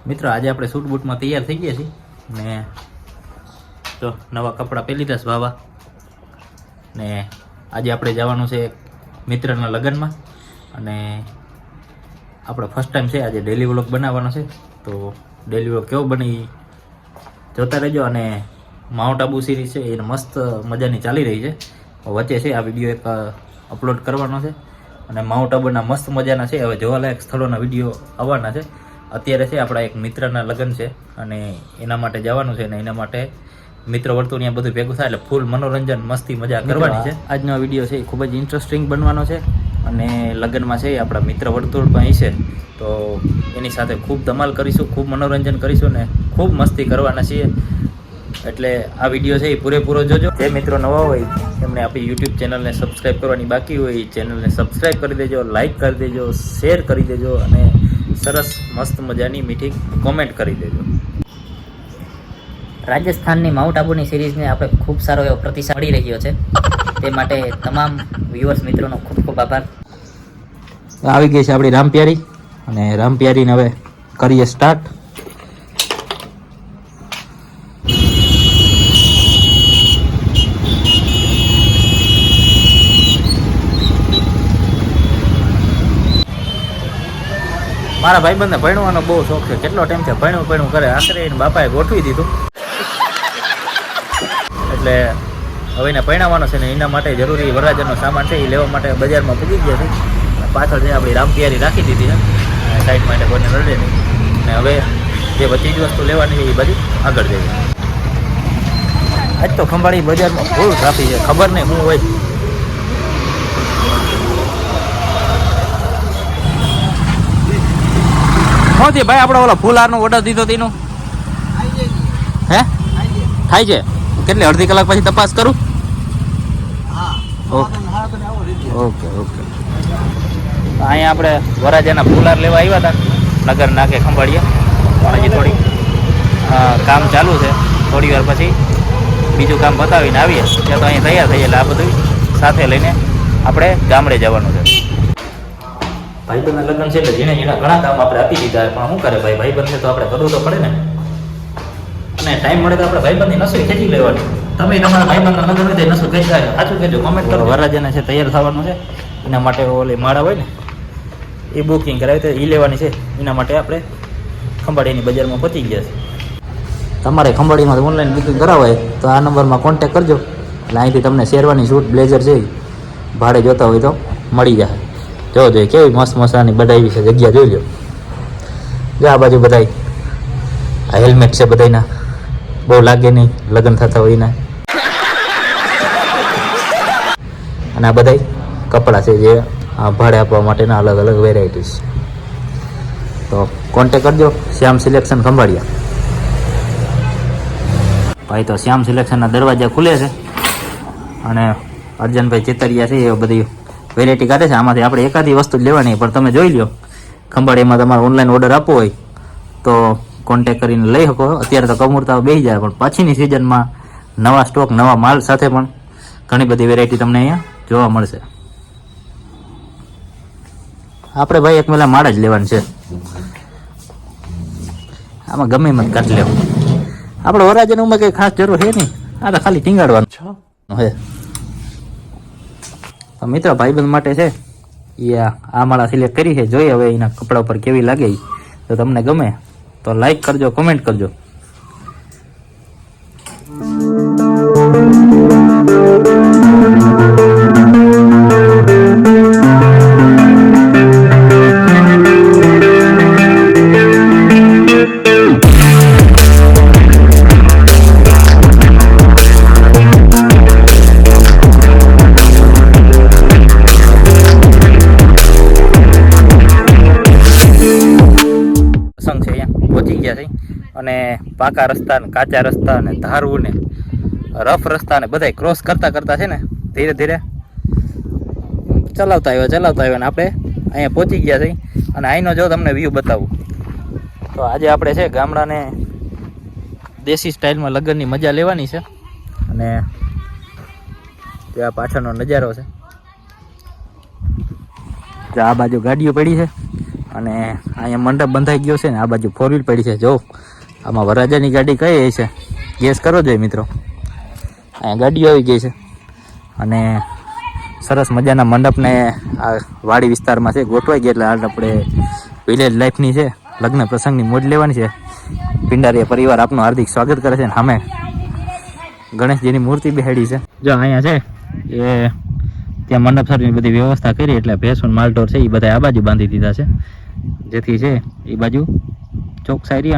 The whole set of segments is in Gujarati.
મિત્રો આજે આપણે સૂટ બૂટમાં તૈયાર થઈ ગયા છીએ ને તો નવા કપડાં પહેરી લીધા છે બાબા ને આજે આપણે જવાનું છે મિત્રના લગ્નમાં અને આપણો ફર્સ્ટ ટાઈમ છે આજે ડેલી વ્લોગ બનાવવાનો છે તો ડેલી વ્લોગ કેવો બની જોતા રહેજો અને માઉન્ટ આબુ સિરીઝ છે એ મસ્ત મજાની ચાલી રહી છે વચ્ચે છે આ વિડીયો એક અપલોડ કરવાનો છે અને માઉન્ટ આબુના મસ્ત મજાના છે હવે જોવાલાયક સ્થળોના વિડીયો આવવાના છે અત્યારે છે આપણા એક મિત્રના લગ્ન છે અને એના માટે જવાનું છે અને એના માટે મિત્ર વર્તુળ ત્યાં બધું ભેગું થાય એટલે ફૂલ મનોરંજન મસ્તી મજા કરવાની છે આજનો વિડીયો છે એ ખૂબ જ ઇન્ટરેસ્ટિંગ બનવાનો છે અને લગ્નમાં છે આપણા મિત્ર વર્તુળ પણ છે તો એની સાથે ખૂબ ધમાલ કરીશું ખૂબ મનોરંજન કરીશું ને ખૂબ મસ્તી કરવાના છીએ એટલે આ વિડીયો છે એ પૂરેપૂરો જોજો જે મિત્રો નવા હોય એમણે આપણી યુટ્યુબ ચેનલને સબસ્ક્રાઈબ કરવાની બાકી હોય એ ચેનલને સબસ્ક્રાઈબ કરી દેજો, લાઇક કરી દેજો, શેર કરી દેજો અને સરસ મસ્ત મજાની મીઠી કોમેન્ટ કરી દેજો. રાજસ્થાનની માઉન્ટ આબુની સિરીઝને આપણે ખૂબ સારો એવો પ્રતિસાદ મળી રહ્યો છે તે માટે તમામ વ્યુઅર્સ મિત્રોનો ખૂબ ખૂબ આભાર. આવી ગઈ છે આપણી રામપ્યારી અને રામપ્યારીને હવે કરીએ સ્ટાર્ટ. મારા ભાઈબંધને ભણવાનો બહુ શોખ છે, કેટલો ટાઈમ છે ભણવું કરે, આખરે એને બાપાએ ગોઠવી દીધું એટલે હવે એને ભણાવવાનો છે ને એના માટે જરૂરી વરરાજાનો સામાન છે એ લેવા માટે બજારમાં પૂગી ગયા છે. પાછળ છે આપણી રામપિયારી રાખી દીધી છે સાઈડમાં એટલે કોઈને રડે નહીં ને હવે જે બધી જ વસ્તુ લેવાની છે એ બધી આગળ જઈએ. આજ તો ખંભાળી બજારમાં ફૂલ ટ્રાફિક છે, ખબર નહીં હું હોય. શું ભાઈ આપણે ઓલો ફૂલહારનો ઓર્ડર દીધો તેનો હે થાય છે કેટલી અડધી કલાક પછી તપાસ કરું? Okay okay okay. અહીંયા આપણે વરાજાના ફૂલહાર લેવા આવ્યા હતા નગર નાકે ખંભાળીયા પણ હજી થોડી કામ ચાલુ છે, થોડી વાર પછી બીજું કામ બતાવીને આવીએ ત્યાં તો અહીંયા તૈયાર થઈએ એટલે આ બધું સાથે લઈને આપણે ગામડે જવાનું છે. ભાઈબંધના લગ્ન છે એટલે જેને ઘણા કામ આપણે આપી દીધા પણ શું કરે ભાઈ, ભાઈબંધ છે તો આપણે કરવું તો પડે ને અને ટાઈમ મળે તો આપણે ભાઈબંધની નસો ખેંચી લેવાની. તમે તમારા ભાઈબંધના લગ્ન હોય તો નસો ખેંચતા સાચું કહેજો, કોમેન્ટ કરો. વરરાજાને છે તૈયાર થવાનું છે એના માટે ઓલી માળા હોય ને એ બુકિંગ કરાવી તો એ લેવાની છે એના માટે આપણે ખંભાળીની બજારમાં પહોંચી ગયા છે. તમારે ખંભાળીમાં ઓનલાઈન બુકિંગ કરાવાય તો આ નંબરમાં કોન્ટેક કરજો એટલે અહીંથી તમને શેરવાની સૂટ બ્લેઝર છે ભાડે જોતા હોય તો મળી જાય. જોવો જોઈએ કેવી મસ્ત મસાની બનાવી છે જગ્યા, જોઈ લો. જો આ બાજુ બધાય આ હેલ્મેટ છે બધાના, બહુ લાગે નહીં લગ્ન થતા હોય એના. અને આ બધાય કપડાં છે જે ભાડે આપવા માટેના અલગ અલગ વેરાયટીઝ. તો કોન્ટેક કરજો શ્યામ સિલેક્શન ખંભાળિયા. ભાઈ તો શ્યામ સિલેક્શનના દરવાજા ખુલે છે અને અર્જનભાઈ ચેતરિયા છે એ બધી વેરાયટી કાઢે છે. આમાંથી આપણે એકાદી વસ્તુ જ લેવાની પણ તમે જોઈ લો ખંભાળીમાં તમારે ઓનલાઈન ઓર્ડર આપવો હોય તો કોન્ટેક કરીને લઈ શકો. અત્યારે તો કમુરતા બેસી જાય પણ પછીની સિઝનમાં નવા સ્ટોક નવા માલ સાથે પણ ઘણી બધી વેરાયટી તમને અહીંયા જોવા મળશે. આપણે ભાઈ એક મેલા માળ જ લેવાની છે, આમાં ગમે એમ જ કાઢ લેવું. આપણે વરાજાની ઉંમર કંઈ ખાસ જરૂર છે નહીં, આ તો ખાલી ટીંગાડવાનું હે. મિત્રો ભાઈબંધ માટે છે એ આ માળા સિલેક્ટ કરી છે, જોઈએ હવે એના કપડા ઉપર કેવી લાગે. તો તમને ગમે તો લાઈક કરજો, કોમેન્ટ કરજો. પહોંચી ગયા છે અને પાકા રસ્તા ને કાચા રસ્તા ને ધારવું ને રફ રસ્તા ને બધા ક્રોસ કરતા કરતા છે ને ધીરે ધીરે ચલાવતા આવ્યા ને આપણે અહીંયા પહોંચી ગયા છે. અને અહીંનો જો તમને વ્યૂ બતાવું તો આજે આપણે છે ગામડાને દેશી સ્ટાઇલમાં લગ્નની મજા લેવાની છે અને ત્યાં પાછળનો નજારો છે. આ બાજુ ગાડીઓ પડી છે અને અહીંયા મંડપ બંધાઈ ગયો છે ને આ બાજુ 4 વ્હીલ પડી છે. જો આમાં વરરાજાની ગાડી કઈ છે ગેસ કરો જોઈએ મિત્રો. અહીંયા ગાડીઓ આવી ગઈ છે અને સરસ મજાના મંડપને આ વાડી વિસ્તારમાં છે ગોઠવાઈ ગયા. એટલે હાલ આપણે વિલેજ લાઈફની છે લગ્ન પ્રસંગની મોજ લેવાની છે. પિંડારીયા પરિવાર આપનું હાર્દિક સ્વાગત કરે છે અને સામે ગણેશજીની મૂર્તિ બેહાડી છે. જો અહીંયા છે એ ત્યાં મંડપ સરની બધી વ્યવસ્થા કરી એટલે ભેંસું માલઢોર છે એ બધા આ બાજુ બાંધી દીધા છે જેથી છે એ બાજુ ચોકસાઈ રહી.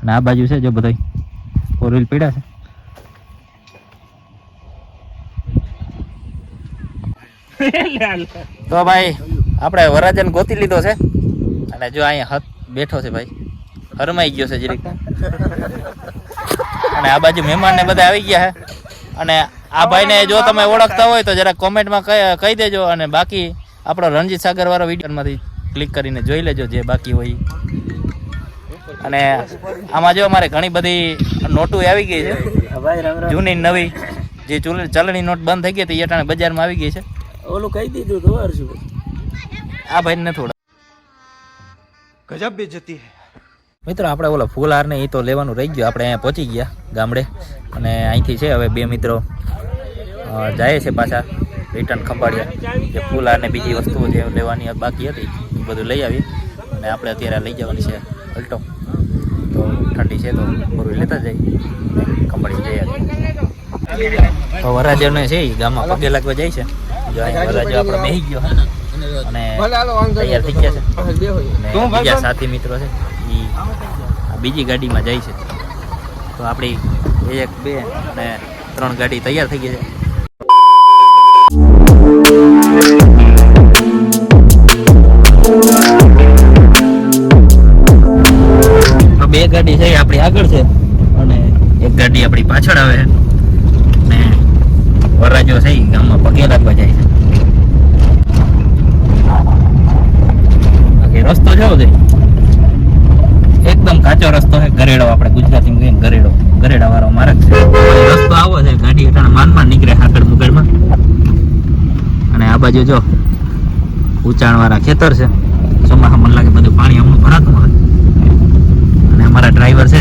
અને આ બાજુ છે જો બધા 4 વ્હીલ પડ્યા છે. તો ભાઈ આપણે વરરાજાને ગોતી લીધો છે અને જો અહીંયા હથ બેઠો છે ભાઈ, હરમાઈ ગયો છે જરીક. અને આ બાજુ મહેમાનને બધા આવી ગયા છે. અને આ ભાઈને જો તમે ઓળખતા હોય તો જરા કોમેન્ટમાં કહી દેજો. અને બાકી આપણો રણજીત સાગર વાળો વિડીયોમાંથી ક્લિક કરીને જોઈ લેજો જે બાકી હોય. અને આમાં જો અમારે ઘણી બધી નોટો આવી ગઈ છે, જૂની નવી. જે ચલણી નોટ બંધ થઈ ગઈ હતી એ અટાણે બજારમાં આવી ગઈ છે. ઓલું કહી દીધું તો હર્ષુભાઈ આ ભાઈ ને થોડા ગજબ બેજતી હે. મિત્રો આપણે ઓલા ફૂલહાર ને એ તો લેવાનું રહી ગયું. આપણે અહીંયા પહોંચી ગયા ગામડે અને અહીંથી છે હવે 2 મિત્રો જાય છે પાછા રિટર્ન ખંભાળિયા. જે ફૂલહાર ને બીજી વસ્તુઓ જે લેવાની બાકી હતી એ બધું લઈ આવી. અને આપણે અત્યારે લઈ જવાની છે અલ્ટો. તો ઠંડી છે તો પૂરું લેતા જઈએ ખંભાળિયા જઈ આવી. તો વરરાજાને છે એ ગામમાં પગે લાગવા જાય છે. જો અહીંયા વરરાજો આપણે બેસી ગયો અને તૈયાર થઈ ગયા છે. અને બીજા સાથી મિત્રો છે એ બીજી ગાડીમાં જાય છે. તો આપણી 1, 2 અને 3 ગાડી તૈયાર થઈ ગઈ છે. તો 2 ગાડી છે આપણી આગળ છે અને 1 ગાડી આપણી પાછળ આવે છે. ને વરરાજો છે ગામમાં પગે લાગવા જાય છે. બાકી રસ્તો જોવો છે એકદમ કાચો રસ્તો છે. ગરેડો આપણે ગુજરાતીમાં કહીએ ગરેડા વાળો માર્ગ છે. રસ્તો આવો છે ગાડી અટાણે માનમાં નીકળે આગળ મુગળમાં. અને આ બાજુ જો ઊંચાણ વાળા ખેતર છે. ચોમાસા મને લાગે બધું પાણી હમણાં ભરાતું હોય. અને અમારા ડ્રાઈવર છે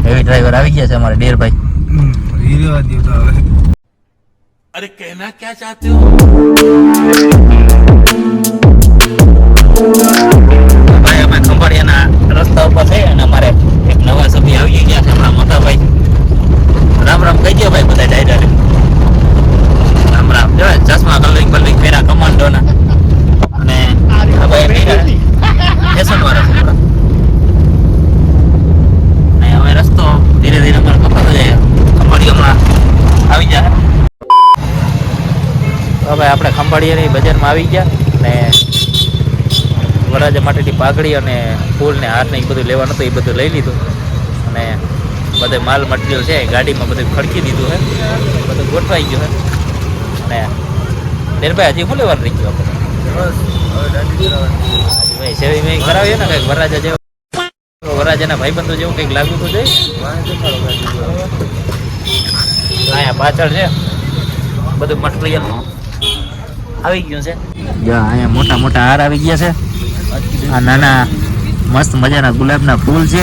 હેવી ડ્રાઈવર આવી ગયા છે અમારા ડેરભાઈ. અરે કહેના ક્યાં ચાહતે હો. ભાઈ અમે ખંભાળિયાના રસ્તા ઉપર છે અને અમારે એક નવા સભ્ય આવી ગયા છે હમણાં મોટાભાઈ. રામ રામ કહી દો ભાઈ બધા ડાયરેક્ટ. રામ રામ. જો ચશ્મા કલરિંગ પહેરા કમાન્ડોના. અને આ ભાઈ ફેશન વાળા છે. અને હવે રસ્તો ધીરે ધીરે અમારે કપાતો જાય. ખંભાળિયા હમણાં આવી જાય. તો ભાઈ આપણે ખંભાળિયાની બજારમાં આવી ગયા ને વરરાજા માટેની પાઘડી અને ફૂલ ને હાર ને એ બધું લેવાનું હતું એ બધું લઈ લીધું. અને બધે માલ મટીરિયલ છે ગાડીમાં બધું ખડકી દીધું છે. બધું ગોઠવાઈ ગયું છે. અને નિર્ભાઈ હજી શું લેવાનું રહી ગયું આપણે? ભાઈ સેવી મેં કરાવીએ ને કંઈક વરરાજા જેવું. વરરાજાના ભાઈબંધો જેવું કંઈક લાગવું તો જોઈએ. અહીંયા પાછળ છે બધું મટીરિયલ આવી ગયું છે. અહીંયા મોટા મોટા હાર આવી ગયા છે. આ નાના મસ્ત મજાના ગુલાબના ફૂલ છે.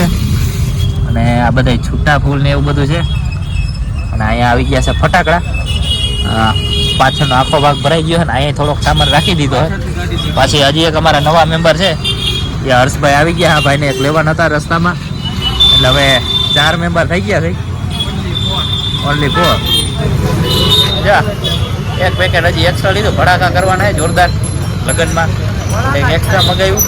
અને આ બધા છૂટા ફૂલ ને એવું બધું છે. અને અહીંયા આવી ગયા છે ફટાકડા. પાછળનો આખો ભાગ ભરાઈ ગયો છે ને અહીંયા થોડોક સામાન રાખી દીધો છે. પાછી હજી એક અમારા નવા મેમ્બર છે એ હર્ષભાઈ આવી ગયા. આ ભાઈને એક લેવાના હતા રસ્તામાં એટલે હવે 4 મેમ્બર થઈ ગયા છે. ઓનલી 4. જા એક પેકેટ હજી એક્સ્ટ્રા લીધું. ભડાકા કરવાના છે જોરદાર લગ્નમાં. એક એક્સ્ટ્રા મગાવ્યું.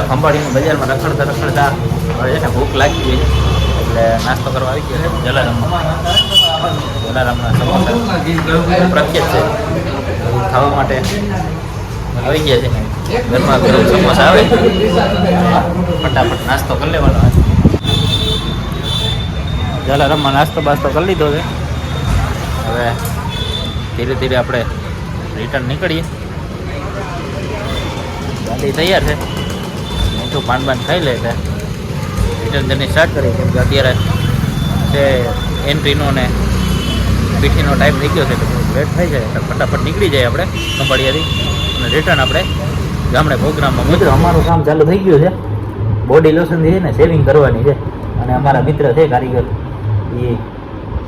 ખંભાળીનું બજારમાં રખડતા હવે છે ને ભૂખ લાગી ગઈ એટલે નાસ્તો કરવા આવી ગયો છે. જલારામના સમોસા પ્રખ્યાત છે. ખાવા માટે આવી ગયા છે. ઘરમાં ગરમ સમોસા આવે ફટાફટ નાસ્તો કરી લેવાનો. જલારામમાં નાસ્તો બાસ્તો કરી લીધો છે. હવે ધીરે ધીરે આપણે રિટર્ન નીકળીએ. ગાડી તૈયાર છે. મીઠું પાન ખાઈ લે એટલે રિટર્ન જર્ની સ્ટાર્ટ કરી. કેમ કે અત્યારે છે એન્ટ્રીનો ને પીઠીનો ટાઈમ થઈ ગયો છે એટલે લેટ થઈ જાય એટલે ફટાફટ નીકળી જાય આપણે ખંભાળિયાથી. અને રિટર્ન આપણે ગામડે પ્રોગ્રામમાં. મિત્રો અમારું કામ ચાલુ થઈ ગયું છે. બોડી લોશનથી છે ને શેવિંગ કરવાની છે અને અમારા મિત્ર છે કારીગર એ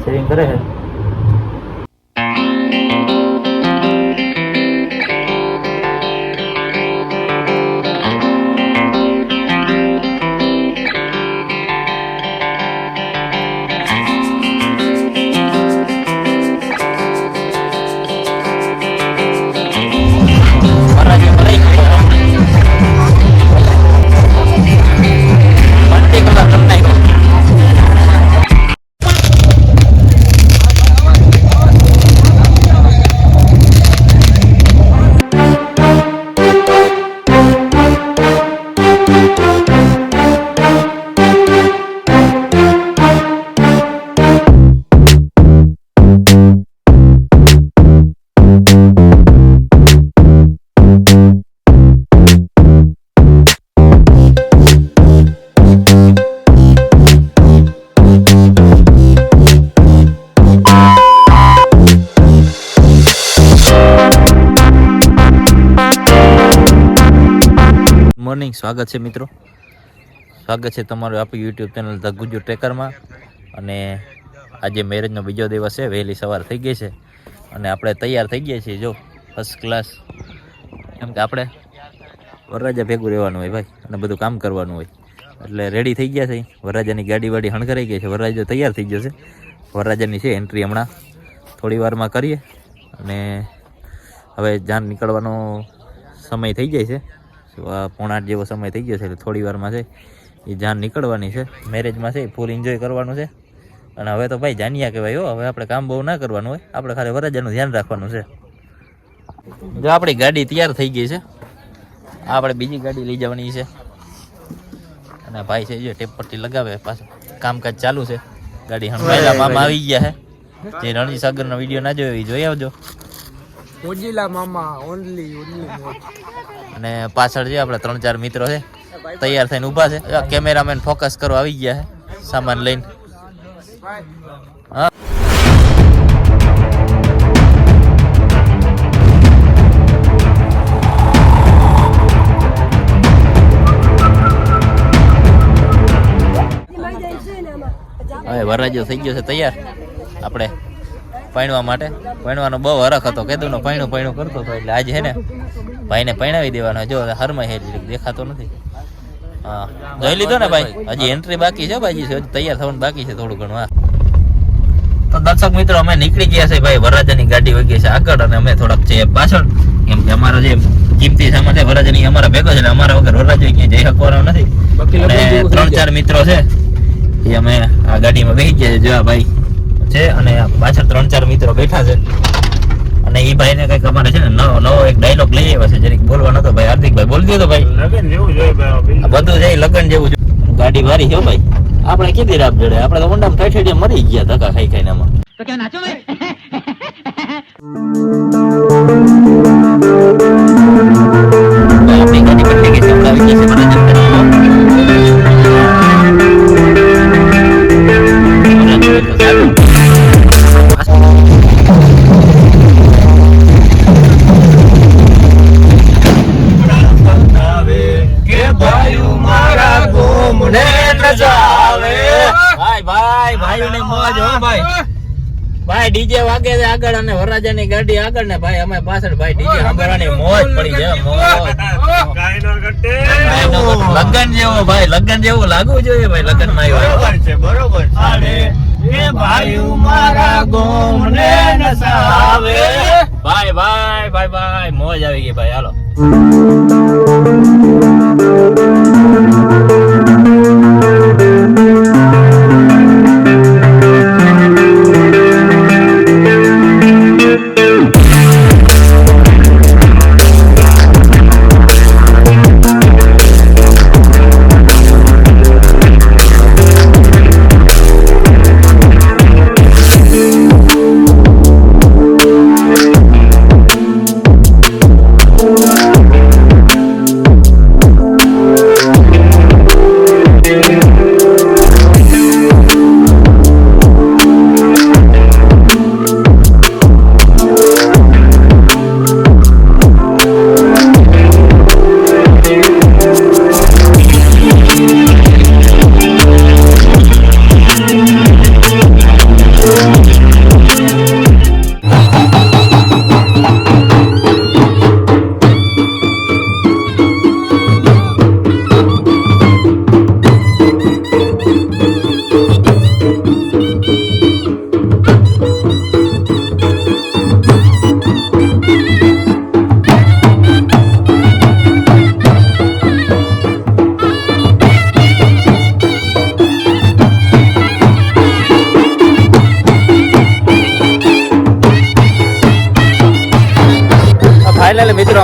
શેવિંગ કરે છે. મોર્નિંગ, સ્વાગત છે મિત્રો, સ્વાગત છે તમારું આપણી યુટ્યુબ ચેનલ ધ ગુજ્જુ ટ્રેકરમાં. અને આજે મેરેજનો બીજો દિવસ છે, વહેલી સવાર થઈ ગઈ છે અને આપણે તૈયાર થઈ ગયા છીએ જો ફર્સ્ટ ક્લાસ. કેમ કે આપણે વરરાજા ભેગું રહેવાનું હોય ભાઈ અને બધું કામ કરવાનું હોય એટલે રેડી થઈ ગયા છે. વરરાજાની ગાડી વાડી હણકરાઈ ગઈ છે, વરરાજો તૈયાર થઈ ગયો છે. વરરાજાની છે એન્ટ્રી હમણાં થોડી વારમાં કરીએ અને હવે જાન નીકળવાનો સમય થઈ જાય છે. 7:30 જેવો સમય થઈ ગયો છે એટલે થોડી વારમાં છે એ જાન નીકળવાની છે. મેરેજમાં છે ફૂલ એન્જોય કરવાનું છે અને હવે તો ભાઈ જાનિયા કહેવાય હો. હવે આપણે કામ બહુ ના કરવાનું હોય, આપણે ખાલી વરરાજાનું ધ્યાન રાખવાનું છે. જો આપણી ગાડી તૈયાર થઈ ગઈ છે, આપણે બીજી ગાડી લઈ જવાની છે અને ભાઈ છે જો ટેપ પટ્ટી લગાવે, પાછું કામકાજ ચાલુ છે. ગાડી હણવાયેલા મામા આવી ગયા છે. જે રણજી સાગરનો વિડીયો ના જોયો એ જોઈ આવજો. અને પાછળ છે આપણે 3-4 મિત્રો છે તૈયાર થઈને ઊભા છે. કેમેરામેન ફોકસ કરો આવી ગયા છે સામાન લઈને. હા હવે વરરાજો થઈ ગયો છે તૈયાર આપણે પૈણવા માટે. પૈણવાનો બહુ હરખ હતો, કીધું ને પૈણું કરતો હતો એટલે આજે છે ને ભાઈને પૈણાવી દેવાનો. જો હરમાં હેડ દેખાતો નથી. હા જોઈ લીધો ને ભાઈ, હજી એન્ટ્રી બાકી છે ભાઈ, હજી તૈયાર થવાનું બાકી છે થોડું ઘણું. હા તો દર્શક મિત્રો અમે નીકળી ગયા છે ભાઈ, વરરાજાની ગાડી વગી છે આગળ અને અમે થોડાક છે પાછળ. કેમ કે અમારો જે કિંમતી સામાન છે વરરાજાની અમારા ભેગો છે એટલે અમારા વગર વરરાજો ક્યાંય જઈ શકવાનો નથી. અને 3-4 મિત્રો છે એ અમે આ ગાડીમાં બેસી ગયા છે. જો આ ભાઈ છે અને પાછળ 3-4 મિત્રો બેઠા છે અને એ ભાઈને કઈક અમારે છે ને નવો એક ડાયલોગ લઈ આવ્યા છે, જરીક બોલવાનો હતો ભાઈ. હાર્દિકભાઈ બોલી દો ભાઈ. લગન જેવું જોઈએ બધું જાય, લગન જેવું જોઈએ. ગાડી વારી છે ભાઈ, આપણે કીધી રાપ જડે, આપણે તો ઊંડામાં ઠેઠે મરી ગયા ધક્કા ખાઈ ખાઈને. આમાં તો ક્યાં નાચો ભાઈ. આપણી ગાડી બદલી ગઈ છે, હમણાં આવી ગઈ છે ભાઈ. ડીજે વાગે છે આગળ અને વરરાજાની ગાડી આગળ ને ભાઈ અમે પાછળ. ભાઈ ડીજે સાંભળવાની મોજ પડી જાય, મોજ. લગન જેવો ભાઈ, લગન જેવું લાગવું જોઈએ ભાઈ. લગન માં આવ્યો છે બરોબર છે ભાઈ મારા ગોમને નસાવે. ભાઈ ભાઈ ભાઈ ભાઈ મોજ આવી ગઈ ભાઈ. હાલો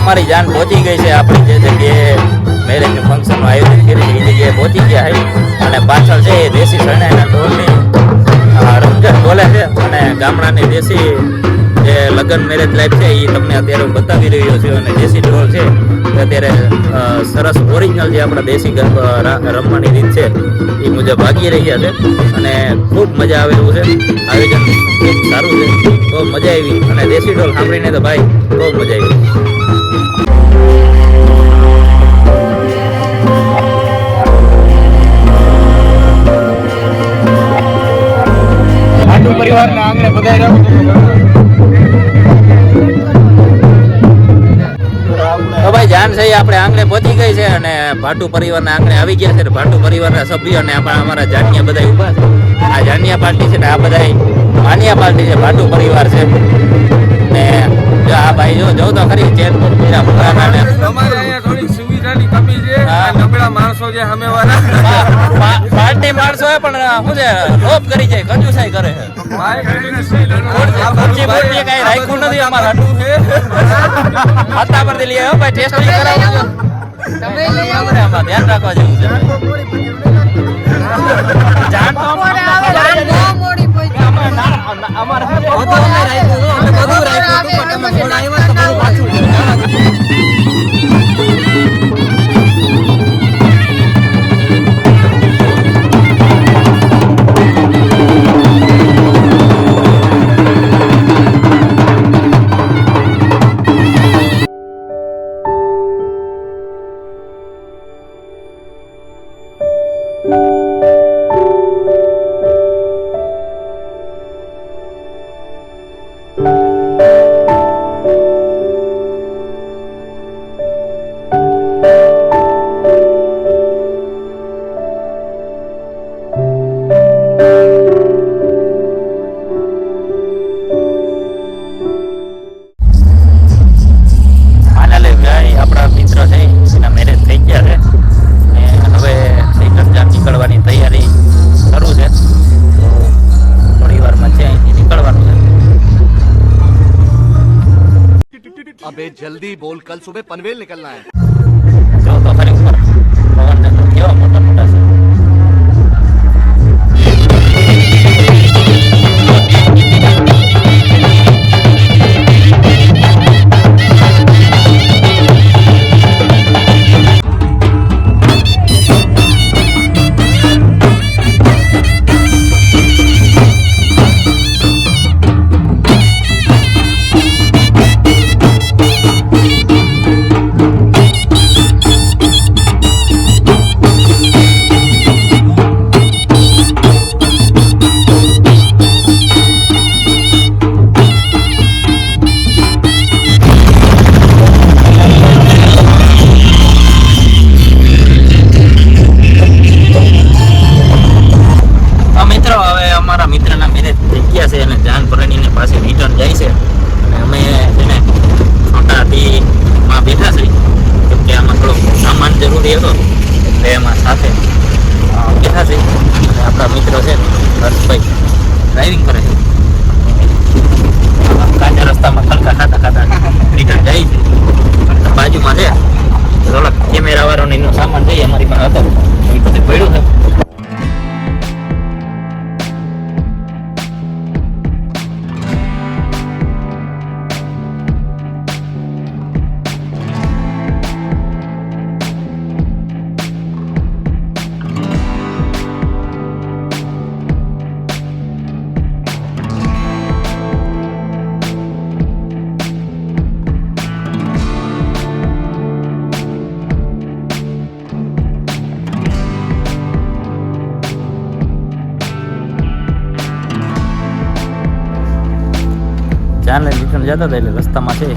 અમારી જાન પહોંચી ગઈ છે આપણી જે જગ્યાએ મેરેજનું ફંક્શનનું આયોજન કરી છે એ જગ્યાએ પહોંચી ગયા છે. અને પાછળ છે એ દેશી શરણાઈના ઢોલની રમઝટ બોલે છે. અને ગામડાની દેશી જે લગ્ન મેરેજ લાઈફ છે એ તમને અત્યારે હું બતાવી રહ્યો છું. અને દેશી ઢોલ છે એ અત્યારે સરસ ઓરિજિનલ જે આપણા દેશી રમવાની રીત છે એ મુજબ ભાગી રહ્યા છે. અને ખૂબ મજા આવે એવું છે. આયોજન ખૂબ સારું છે, બહુ મજા આવી. અને દેશી ઢોલ સાંભળીને તો ભાઈ બહુ મજા આવી. પરિવારના આંગણે બધાય તો ભાઈ જાન છે આપણે આંગણે પહોંચી ગઈ છે. અને ભાટુ પરિવારના આંગણે આવી ગયા છે. ભાટુ પરિવારના સભ્યો અને અમારા જાનિયા બધા ઉભા છે. આ જાનિયા પાર્ટી છે ને આ બધા માનિયા પાર્ટી છે. ભાટુ પરિવાર છે. ને જો આ ભાઈ જો તો ખરી ચેન અમારે અહીંયા થોડી સુવિધાની કમી છે. આ નબળા માણસો જે સામેવાળા પાર્ટી માણસો પણ શું છે લોપ કરી જાય, કંજુસાઈ કરે છે. કઈ રાખ્યું નથી અમારા હાથા પરથી લઈ આવ્યો ભાઈ. ટેસ્ટિંગ કરાવજો, આમાં ધ્યાન રાખવા જેવું છે. જાન તો अबे जल्दी बोल, कल सुबह पनवेल निकलना है. જો તો ખરી ઉપર પવન કેવા મોટા મોટા છે. ડ્રાઇવિંગ કરે છે. કાચા રસ્તામાં ખડકા ખાતા ખાતા રિટર્ન જાય છે. બાજુમાં છે થોડાક કેમેરા વાળાનો એનો સામાન જઈએ અમારી પાસે હતો એ બધું પડ્યું છે. ચાલે રિટર્ન જતા હતા એટલે રસ્તામાં છે એ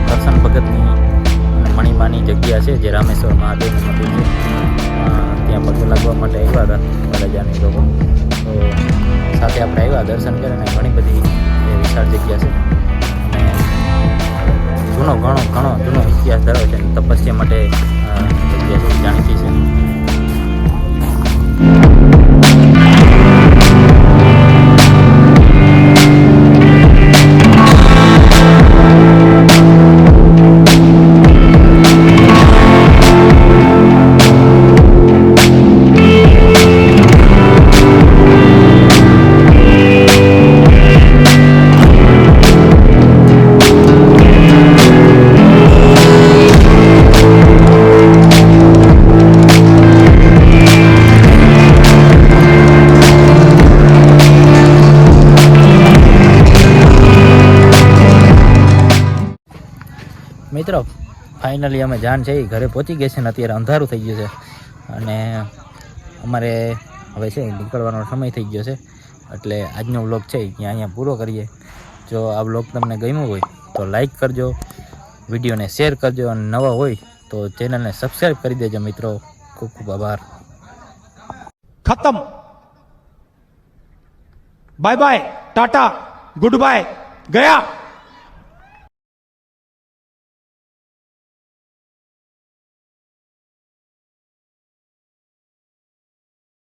કરશન ભગતની અને મણિમાની જગ્યા છે જે રામેશ્વર મહાદેવનું મંદિર છે. ત્યાં પગ લાગવા માટે આવ્યા હતા વરજાની લોકો. તો સાથે આપણે આવ્યા દર્શન કરીને. ઘણી બધી એ વિશાળ જગ્યા છે અને ઘણો જૂનો ઇતિહાસ ધરાવે છે. તપસ્યા માટે જગ્યા છે જાણીતી છે. મિત્રો ફાઇનલી અમે જાન છે એ ઘરે પહોંચી ગયા છે ને અત્યારે અંધારું થઈ ગયું છે અને અમારે હવે છે નીકળવાનો સમય થઈ ગયો છે એટલે આજનો વ્લોગ છે અહીંયા પૂરો કરીએ. જો આ વ્લોગ તમને ગમ્યો હોય તો લાઈક કરજો, વિડીયોને શેર કરજો અને નવા હોય તો ચેનલને સબસ્ક્રાઈબ કરી દેજો મિત્રો. ખૂબ ખૂબ આભાર. खत्म. Bye bye, tata, goodbye, गया.